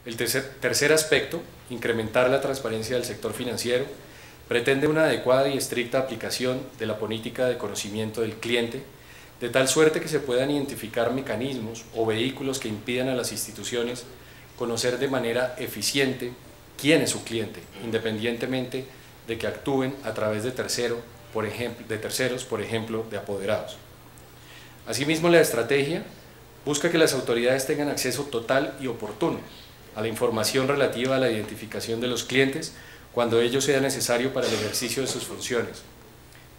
El tercer aspecto, incrementar la transparencia del sector financiero, pretende una adecuada y estricta aplicación de la política de conocimiento del cliente, de tal suerte que se puedan identificar mecanismos o vehículos que impidan a las instituciones conocer de manera eficiente quién es su cliente, independientemente de que actúen a través de terceros, por ejemplo, de apoderados. Asimismo, la estrategia busca que las autoridades tengan acceso total y oportuno a la información relativa a la identificación de los clientes cuando ello sea necesario para el ejercicio de sus funciones.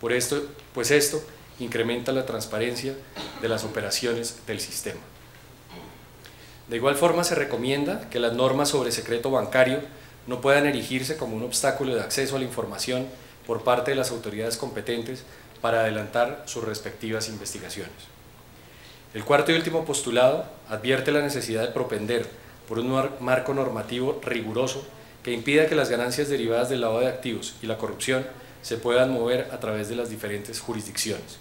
Pues esto incrementa la transparencia de las operaciones del sistema. De igual forma, se recomienda que las normas sobre secreto bancario no puedan erigirse como un obstáculo de acceso a la información por parte de las autoridades competentes para adelantar sus respectivas investigaciones. El cuarto y último postulado advierte la necesidad de propender por un marco normativo riguroso que impida que las ganancias derivadas del lavado de activos y la corrupción se puedan mover a través de las diferentes jurisdicciones.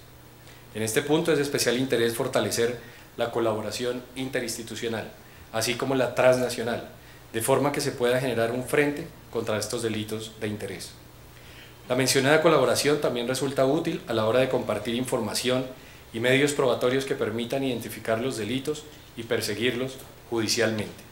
En este punto es de especial interés fortalecer la colaboración interinstitucional, así como la transnacional, de forma que se pueda generar un frente contra estos delitos de interés. La mencionada colaboración también resulta útil a la hora de compartir información y medios probatorios que permitan identificar los delitos y perseguirlos judicialmente.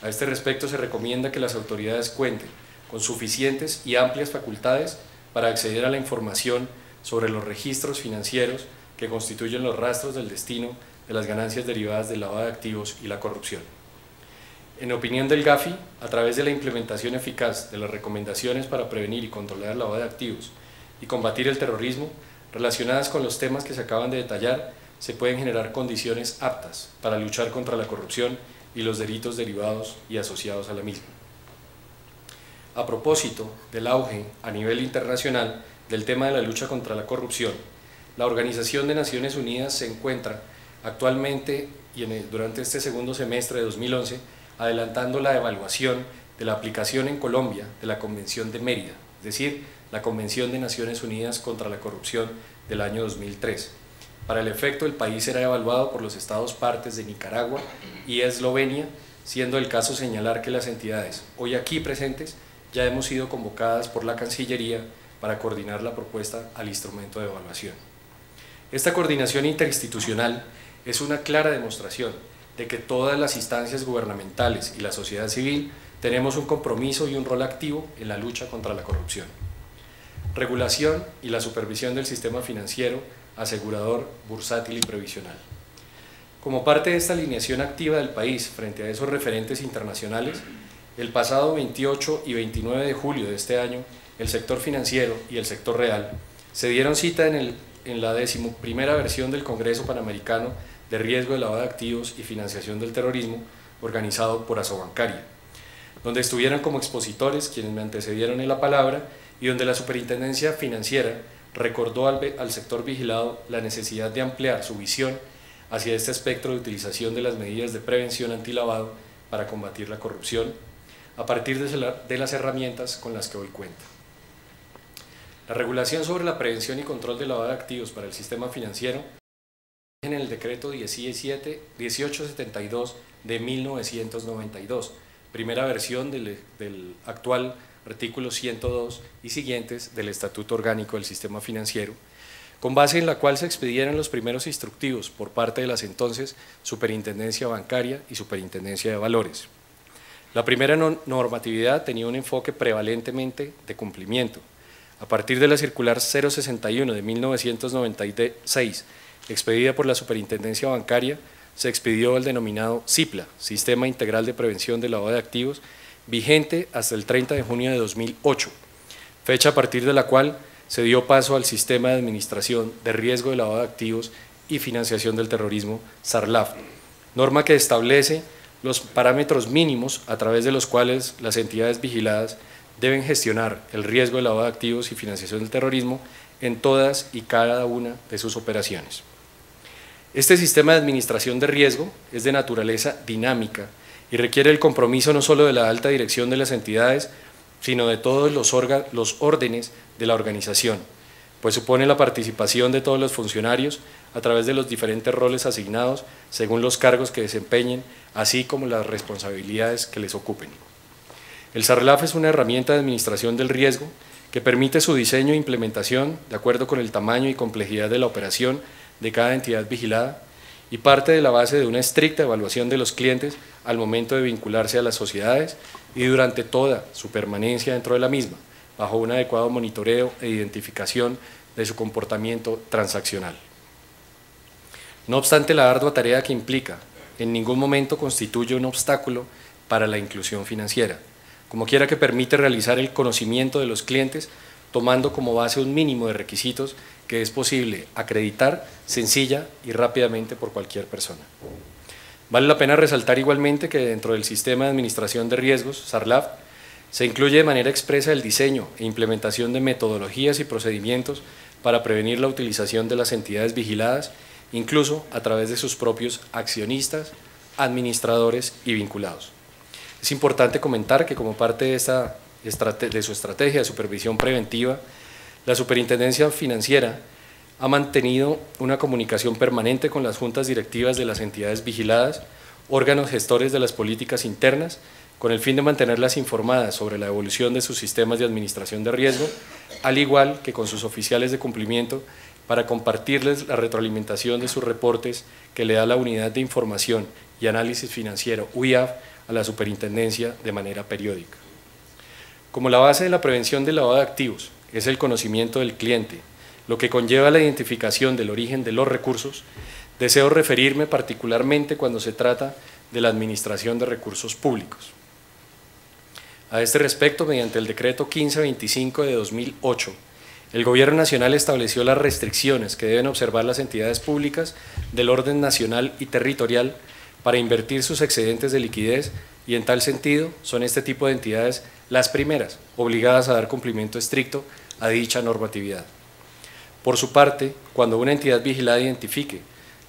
A este respecto se recomienda que las autoridades cuenten con suficientes y amplias facultades para acceder a la información sobre los registros financieros que constituyen los rastros del destino de las ganancias derivadas del lavado de activos y la corrupción. En opinión del GAFI, a través de la implementación eficaz de las recomendaciones para prevenir y controlar el lavado de activos y combatir el terrorismo, relacionadas con los temas que se acaban de detallar, se pueden generar condiciones aptas para luchar contra la corrupción y los delitos derivados y asociados a la misma. A propósito del auge a nivel internacional del tema de la lucha contra la corrupción, la Organización de Naciones Unidas se encuentra actualmente y durante este segundo semestre de 2011 adelantando la evaluación de la aplicación en Colombia de la Convención de Mérida, es decir, la Convención de Naciones Unidas contra la Corrupción del año 2003. Para el efecto, el país será evaluado por los estados partes de Nicaragua y Eslovenia, siendo el caso señalar que las entidades hoy aquí presentes ya hemos sido convocadas por la Cancillería para coordinar la propuesta al instrumento de evaluación. Esta coordinación interinstitucional es una clara demostración de que todas las instancias gubernamentales y la sociedad civil tenemos un compromiso y un rol activo en la lucha contra la corrupción. Regulación y la supervisión del sistema financiero, asegurador, bursátil y previsional. Como parte de esta alineación activa del país frente a esos referentes internacionales, el pasado 28 y 29 de julio de este año, el sector financiero y el sector real se dieron cita en la 11ª versión del Congreso Panamericano de Riesgo de Lavado de Activos y Financiación del Terrorismo, organizado por Asobancaria, donde estuvieron como expositores quienes me antecedieron en la palabra y donde la Superintendencia Financiera recordó al sector vigilado la necesidad de ampliar su visión hacia este espectro de utilización de las medidas de prevención antilavado para combatir la corrupción, a partir de las herramientas con las que hoy cuenta. La regulación sobre la prevención y control del lavado de activos para el sistema financiero en el decreto 1872 de 1992, primera versión del actual artículo 102 y siguientes del Estatuto Orgánico del Sistema Financiero, con base en la cual se expidieron los primeros instructivos por parte de las entonces Superintendencia Bancaria y Superintendencia de Valores. La primera normatividad tenía un enfoque prevalentemente de cumplimiento. A partir de la circular 061 de 1996, expedida por la Superintendencia Bancaria, se expidió el denominado SIPLA, Sistema Integral de Prevención del Lavado de Activos, vigente hasta el 30 de junio de 2008, fecha a partir de la cual se dio paso al Sistema de Administración de Riesgo de Lavado de Activos y Financiación del Terrorismo, SARLAF, norma que establece los parámetros mínimos a través de los cuales las entidades vigiladas deben gestionar el riesgo de lavado de activos y financiación del terrorismo en todas y cada una de sus operaciones. Este sistema de administración de riesgo es de naturaleza dinámica y requiere el compromiso no solo de la alta dirección de las entidades, sino de todos los órdenes de la organización, pues supone la participación de todos los funcionarios a través de los diferentes roles asignados según los cargos que desempeñen así como las responsabilidades que les ocupen. El SARLAF es una herramienta de administración del riesgo que permite su diseño e implementación de acuerdo con el tamaño y complejidad de la operación de cada entidad vigilada y parte de la base de una estricta evaluación de los clientes al momento de vincularse a las sociedades y durante toda su permanencia dentro de la misma, bajo un adecuado monitoreo e identificación de su comportamiento transaccional. No obstante, la ardua tarea que implica en ningún momento constituye un obstáculo para la inclusión financiera, como quiera que permite realizar el conocimiento de los clientes tomando como base un mínimo de requisitos que es posible acreditar sencilla y rápidamente por cualquier persona. Vale la pena resaltar igualmente que dentro del Sistema de Administración de Riesgos, SARLAF, se incluye de manera expresa el diseño e implementación de metodologías y procedimientos para prevenir la utilización de las entidades vigiladas, incluso a través de sus propios accionistas, administradores y vinculados. Es importante comentar que como parte de su estrategia de supervisión preventiva, la Superintendencia Financiera ha mantenido una comunicación permanente con las juntas directivas de las entidades vigiladas, órganos gestores de las políticas internas, con el fin de mantenerlas informadas sobre la evolución de sus sistemas de administración de riesgo, al igual que con sus oficiales de cumplimiento, para compartirles la retroalimentación de sus reportes que le da la Unidad de Información y Análisis Financiero, UIAF, a la Superintendencia de manera periódica. Como la base de la prevención del lavado de activos es el conocimiento del cliente, lo que conlleva la identificación del origen de los recursos, deseo referirme particularmente cuando se trata de la administración de recursos públicos. A este respecto, mediante el Decreto 1525 de 2008, el Gobierno Nacional estableció las restricciones que deben observar las entidades públicas del orden nacional y territorial para invertir sus excedentes de liquidez y en tal sentido son este tipo de entidades las primeras obligadas a dar cumplimiento estricto a dicha normatividad. Por su parte, cuando una entidad vigilada identifique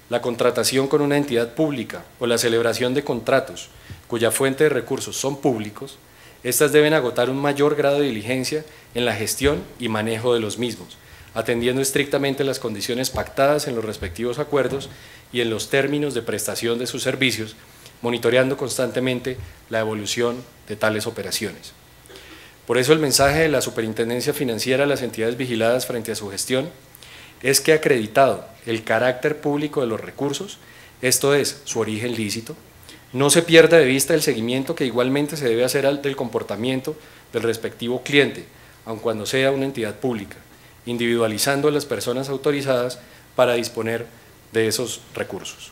la contratación con una entidad pública o la celebración de contratos cuya fuente de recursos son públicos, estas deben agotar un mayor grado de diligencia en la gestión y manejo de los mismos, atendiendo estrictamente las condiciones pactadas en los respectivos acuerdos y en los términos de prestación de sus servicios, monitoreando constantemente la evolución de tales operaciones. Por eso el mensaje de la Superintendencia Financiera a las entidades vigiladas frente a su gestión es que acreditado el carácter público de los recursos, esto es, su origen lícito, no se pierda de vista el seguimiento que igualmente se debe hacer del comportamiento del respectivo cliente, aun cuando sea una entidad pública, individualizando a las personas autorizadas para disponer de esos recursos.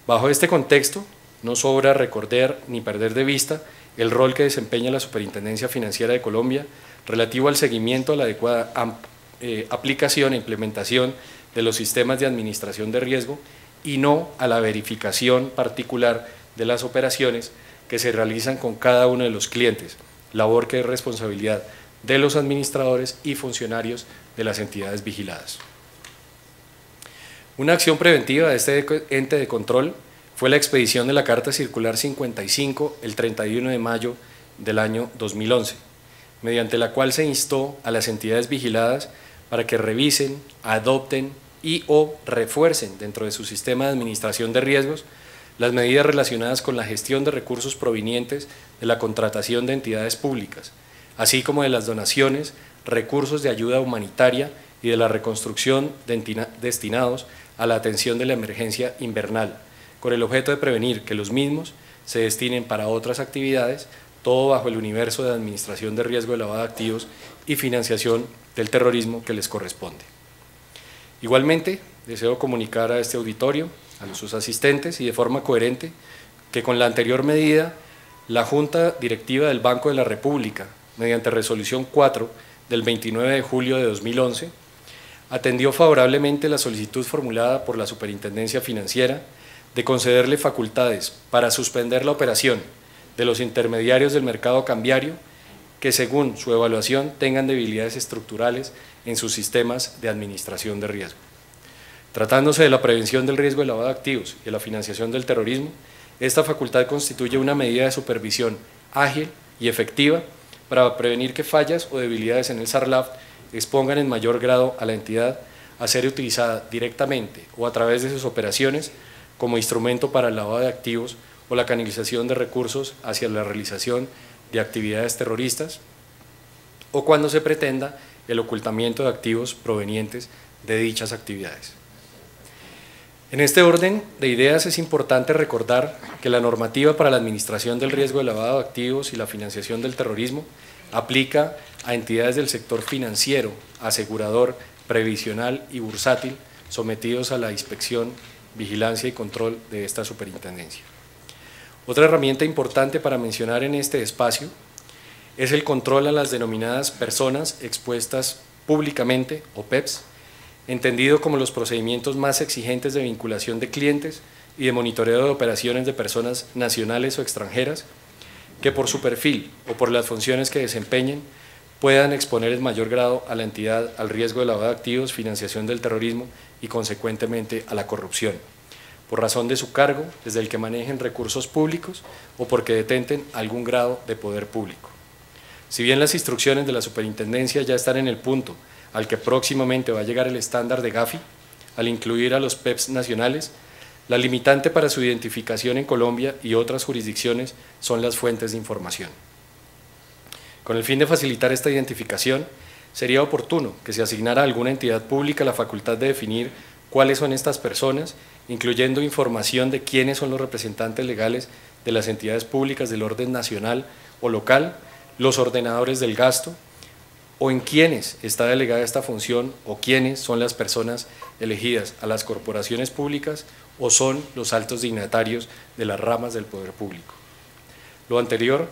Bajo este contexto, no sobra recordar ni perder de vista el rol que desempeña la Superintendencia Financiera de Colombia relativo al seguimiento a la adecuada aplicación e implementación de los sistemas de administración de riesgo y no a la verificación particular de las operaciones que se realizan con cada uno de los clientes, labor que es responsabilidad de los administradores y funcionarios de las entidades vigiladas. Una acción preventiva de este ente de control fue la expedición de la Carta Circular 55 el 31 de mayo del año 2011, mediante la cual se instó a las entidades vigiladas para que revisen, adopten y o refuercen dentro de su sistema de administración de riesgos las medidas relacionadas con la gestión de recursos provenientes de la contratación de entidades públicas, así como de las donaciones, recursos de ayuda humanitaria y de la reconstrucción destinados a la atención de la emergencia invernal, con el objeto de prevenir que los mismos se destinen para otras actividades, todo bajo el universo de administración de riesgo de lavado de activos y financiación del terrorismo que les corresponde. Igualmente, deseo comunicar a este auditorio, a sus asistentes y de forma coherente, que con la anterior medida, la Junta Directiva del Banco de la República, mediante resolución 4 del 29 de julio de 2011, atendió favorablemente la solicitud formulada por la Superintendencia Financiera de concederle facultades para suspender la operación de los intermediarios del mercado cambiario que según su evaluación tengan debilidades estructurales en sus sistemas de administración de riesgo. Tratándose de la prevención del riesgo de lavado de activos y de la financiación del terrorismo, esta facultad constituye una medida de supervisión ágil y efectiva para prevenir que fallas o debilidades en el SARLAF expongan en mayor grado a la entidad a ser utilizada directamente o a través de sus operaciones como instrumento para el lavado de activos o la canalización de recursos hacia la realización de actividades terroristas, o cuando se pretenda el ocultamiento de activos provenientes de dichas actividades. En este orden de ideas es importante recordar que la normativa para la administración del riesgo de lavado de activos y la financiación del terrorismo aplica a entidades del sector financiero, asegurador, previsional y bursátil sometidos a la inspección, vigilancia y control de esta superintendencia. Otra herramienta importante para mencionar en este espacio es el control a las denominadas personas expuestas públicamente o PEPs, entendido como los procedimientos más exigentes de vinculación de clientes y de monitoreo de operaciones de personas nacionales o extranjeras que por su perfil o por las funciones que desempeñen puedan exponer en mayor grado a la entidad al riesgo de lavado de activos, financiación del terrorismo y consecuentemente a la corrupción, por razón de su cargo, desde el que manejen recursos públicos o porque detenten algún grado de poder público. Si bien las instrucciones de la superintendencia ya están en el punto al que próximamente va a llegar el estándar de Gafi, al incluir a los PEPs nacionales, la limitante para su identificación en Colombia y otras jurisdicciones son las fuentes de información. Con el fin de facilitar esta identificación, sería oportuno que se asignara a alguna entidad pública la facultad de definir cuáles son estas personas, incluyendo información de quiénes son los representantes legales de las entidades públicas del orden nacional o local, los ordenadores del gasto, o en quiénes está delegada esta función o quiénes son las personas elegidas a las corporaciones públicas o son los altos dignatarios de las ramas del poder público. Lo anterior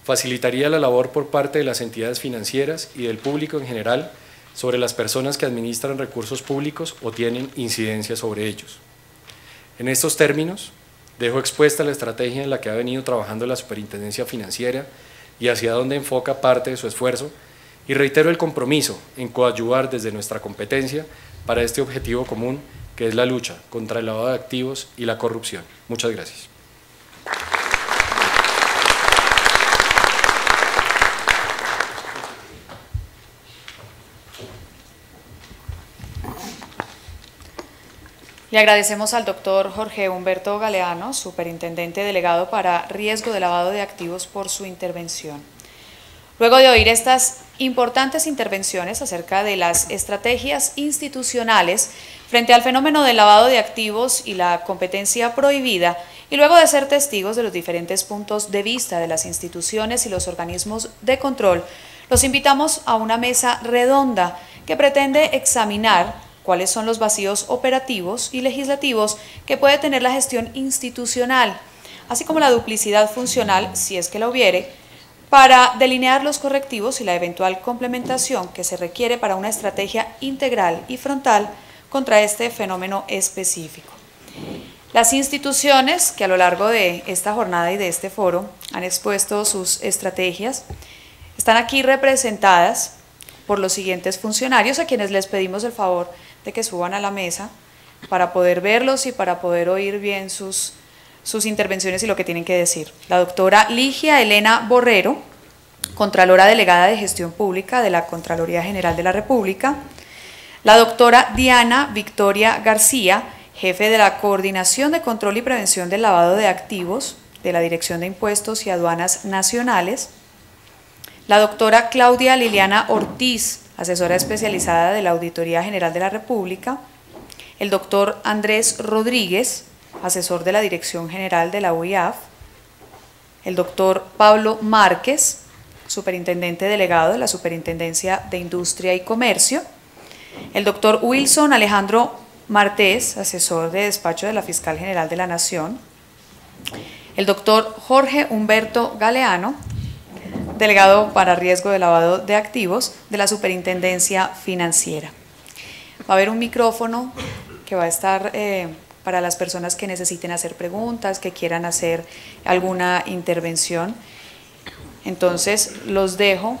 facilitaría la labor por parte de las entidades financieras y del público en general sobre las personas que administran recursos públicos o tienen incidencia sobre ellos. En estos términos, dejo expuesta la estrategia en la que ha venido trabajando la Superintendencia Financiera y hacia dónde enfoca parte de su esfuerzo, y reitero el compromiso en coadyuvar desde nuestra competencia para este objetivo común, que es la lucha contra el lavado de activos y la corrupción. Muchas gracias. Le agradecemos al doctor Jorge Humberto Galeano, superintendente delegado para riesgo de lavado de activos, por su intervención. Luego de oír estas importantes intervenciones acerca de las estrategias institucionales frente al fenómeno del lavado de activos y la competencia prohibida, y luego de ser testigos de los diferentes puntos de vista de las instituciones y los organismos de control, los invitamos a una mesa redonda que pretende examinar cuáles son los vacíos operativos y legislativos que puede tener la gestión institucional, así como la duplicidad funcional, si es que la hubiere, para delinear los correctivos y la eventual complementación que se requiere para una estrategia integral y frontal contra este fenómeno específico. Las instituciones que a lo largo de esta jornada y de este foro han expuesto sus estrategias están aquí representadas por los siguientes funcionarios, a quienes les pedimos el favor de que suban a la mesa para poder verlos y para poder oír bien sus intervenciones y lo que tienen que decir. La doctora Ligia Elena Borrero, Contralora Delegada de Gestión Pública de la Contraloría General de la República. La doctora Diana Victoria García, Jefe de la Coordinación de Control y Prevención del Lavado de Activos de la Dirección de Impuestos y Aduanas Nacionales. La doctora Claudia Liliana Ortiz, asesora especializada de la Auditoría General de la República. El doctor Andrés Rodríguez, asesor de la Dirección General de la UIAF. El doctor Pablo Márquez, superintendente delegado de la Superintendencia de Industria y Comercio. El doctor Wilson Alejandro Martés, asesor de despacho de la Fiscal General de la Nación. El doctor Jorge Humberto Galeano, delegado para riesgo de lavado de activos de la Superintendencia Financiera. Va a haber un micrófono que va a estar para las personas que necesiten hacer preguntas, que quieran hacer alguna intervención. Entonces los dejo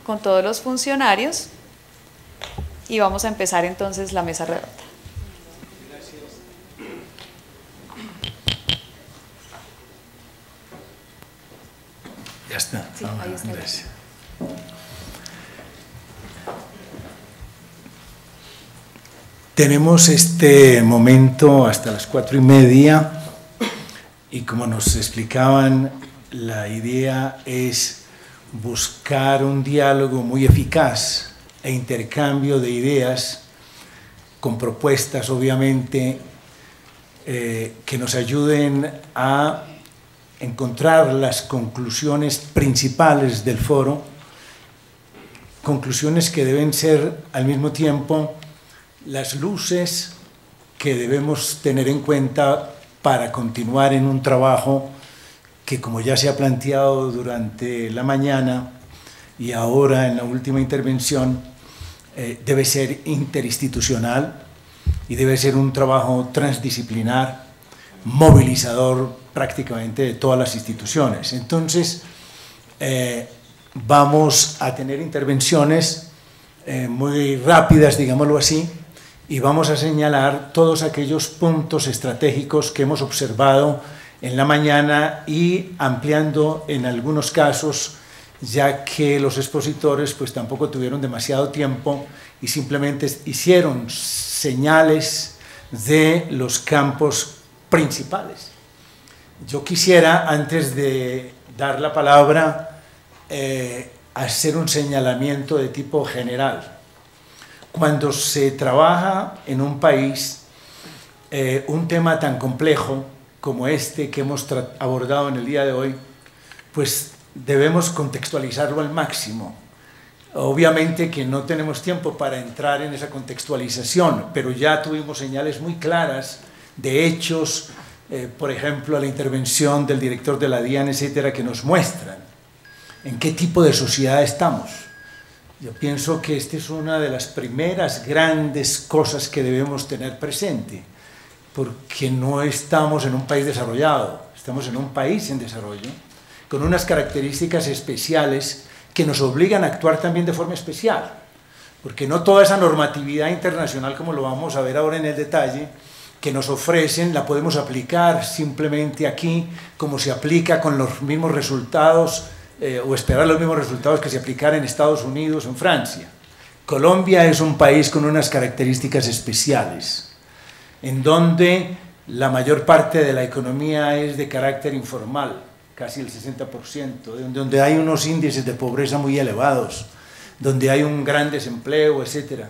con todos los funcionarios y vamos a empezar entonces la mesa redonda. Ya está. Sí, ahí está. Gracias. Tenemos este momento hasta las 4:30 y como nos explicaban, la idea es buscar un diálogo muy eficaz e intercambio de ideas con propuestas, obviamente, que nos ayuden a encontrar las conclusiones principales del foro, conclusiones que deben ser al mismo tiempo las luces que debemos tener en cuenta para continuar en un trabajo que, como ya se ha planteado durante la mañana y ahora en la última intervención, debe ser interinstitucional y debe ser un trabajo transdisciplinar, movilizador prácticamente de todas las instituciones. Entonces, vamos a tener intervenciones muy rápidas, digámoslo así, y vamos a señalar todos aquellos puntos estratégicos que hemos observado en la mañana y ampliando en algunos casos, ya que los expositores pues tampoco tuvieron demasiado tiempo y simplemente hicieron señales de los campos principales. Yo quisiera, antes de dar la palabra, hacer un señalamiento de tipo general. Cuando se trabaja en un país un tema tan complejo como este que hemos abordado en el día de hoy, pues debemos contextualizarlo al máximo. Obviamente que no tenemos tiempo para entrar en esa contextualización, pero ya tuvimos señales muy claras de hechos, por ejemplo, la intervención del director de la DIAN, etcétera, que nos muestran en qué tipo de sociedad estamos. Yo pienso que esta es una de las primeras grandes cosas que debemos tener presente, porque no estamos en un país desarrollado, estamos en un país en desarrollo, con unas características especiales que nos obligan a actuar también de forma especial, porque no toda esa normatividad internacional, como lo vamos a ver ahora en el detalle, que nos ofrecen, la podemos aplicar simplemente aquí, como se aplica con los mismos resultados, o esperar los mismos resultados que se aplicaran en Estados Unidos o en Francia. Colombia es un país con unas características especiales, en donde la mayor parte de la economía es de carácter informal, casi el 60%, donde hay unos índices de pobreza muy elevados, donde hay un gran desempleo, etc.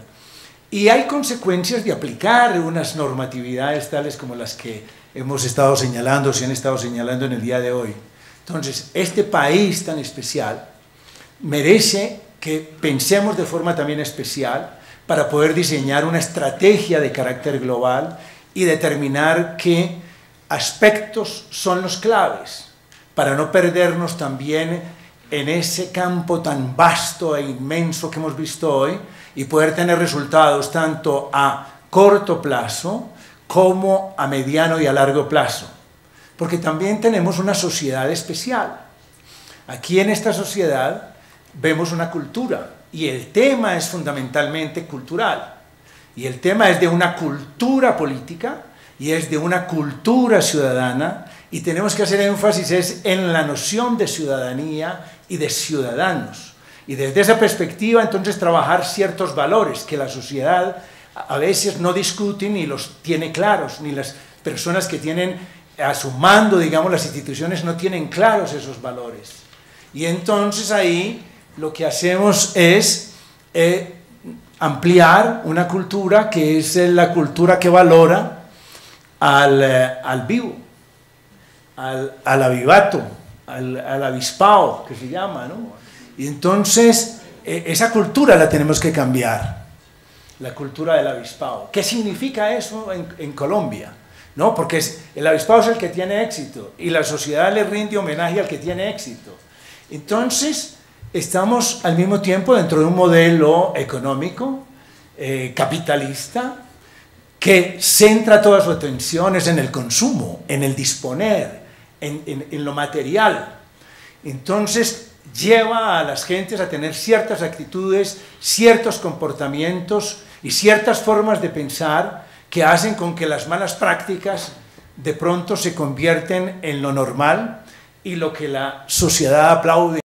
Y hay consecuencias de aplicar unas normatividades tales como las que hemos estado señalando, se han estado señalando en el día de hoy. Entonces, este país tan especial merece que pensemos de forma también especial para poder diseñar una estrategia de carácter global y determinar qué aspectos son los claves, para no perdernos también en ese campo tan vasto e inmenso que hemos visto hoy y poder tener resultados tanto a corto plazo como a mediano y a largo plazo. Porque también tenemos una sociedad especial. Aquí en esta sociedad vemos una cultura y el tema es fundamentalmente cultural. Y el tema es de una cultura política y es de una cultura ciudadana y tenemos que hacer énfasis en la noción de ciudadanía y de ciudadanos. Y desde esa perspectiva entonces trabajar ciertos valores que la sociedad a veces no discute ni los tiene claros, ni las personas que tienen a su mando, digamos, las instituciones no tienen claros esos valores. Y entonces ahí lo que hacemos es ampliar una cultura que es la cultura que valora al vivo, al avivato, al avispao, que se llama, ¿no? Y entonces esa cultura la tenemos que cambiar, la cultura del avispao. ¿Qué significa eso en Colombia? ¿No? Porque el avispado es el que tiene éxito y la sociedad le rinde homenaje al que tiene éxito. Entonces, estamos al mismo tiempo dentro de un modelo económico, capitalista, que centra todas sus atenciones en el consumo, en el disponer, en lo material. Entonces, lleva a las gentes a tener ciertas actitudes, ciertos comportamientos y ciertas formas de pensar que hacen con que las malas prácticas de pronto se convierten en lo normal y lo que la sociedad aplaude.